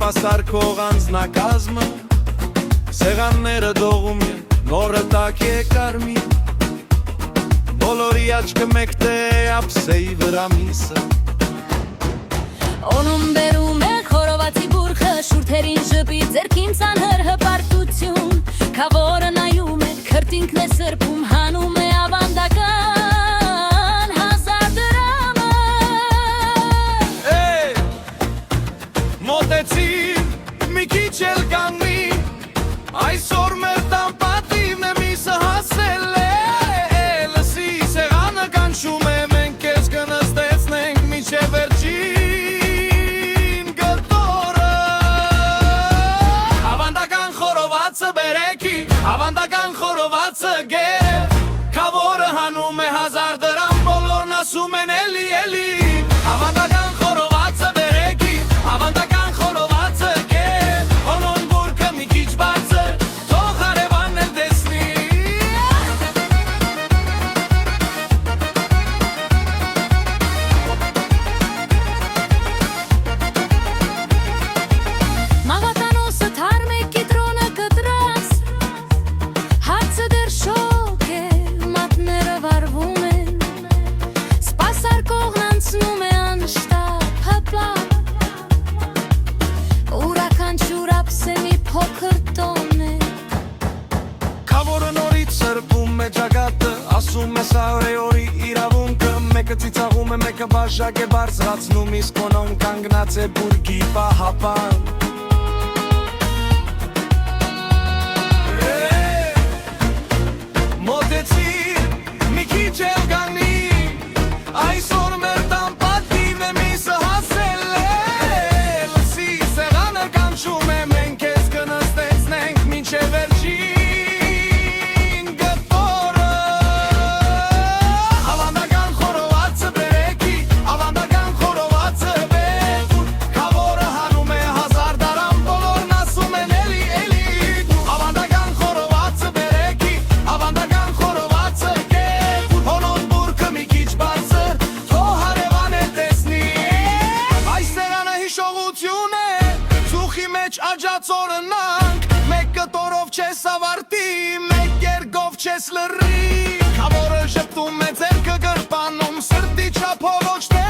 սպասարկող անձնակազմը Սեղանները դողում են, նորը տակ է կարմիր Բոլորի աչքը մեկտ է ափսեի վրա միսը Օնում բերում է խորովածի բուրխը Շուրթերին ժպի ձերքին ծանհր հպարտություն Քավորը նայում է, քրտինքն է սրբում Հանում է ավանդական 1000 դրամը Մոտեցիր, մի քիչ էլ կանգնի Այսօր մեր տան պատիվն է միսը հասել է Լսի սեղանը կանչում է մենք քեզ կնստեցնենք մինչև վերջին գտորը Ավանդական խորովածը բերեքի, ավանդական խորովածը գեր Քավորը հանում է 1000 դրամ, բոլորն ասում են էլի, էլի Ավանդական խորովածը բերեքի, ավանդական խորովածը գեր Հոնոն բուրկը մի քիչ բարձր, թող հարևանն էլ տեսնի Մաղատանոսը թարմ է կիտրոնը կտրած Հացը դեր շոկ է, մատները վարվում են Սպասարկողն անցնում է անշտապ հպապ Ուրական չուր ափսե մի փոքր տոն է Քավորը նորից սրբում է ճակատը, ասում է սա օրի իրավունքը Մեկը ծիծաղում է, մեկը բաժակ է բարձրացնում, իսկ կոնոն կանգնած է բուրգի պահապան Մոտեցիր, մի քիչ էլ կանգնի, այսօր մեր տան պատիվն է միսը հասել է Լսի սեղանը կանչում է, մենք քեզ կնստեցնենք մինչև վերջին գտորը Ավանդական խորովածը բերեքի, ավանդական խորովածը բեր Քավորը հանում է 1000 դրամ, բոլորն ասում են էլի, էլի Ավանդական խորովածը բերեքի, ավանդական խորովածը գեր Հոնոն բուրկը մի քիչ բարձր, թող հարևան էլ տեսնի Այս սեղանը հիշողություն է, ծուխի մեջ աջած օրնանք Մեկ կտորով չես ավարտի, մեկ երգով չես լռի Քավորը ժպտում է ձերքը գրպանում, սրտի չափով ոչ թե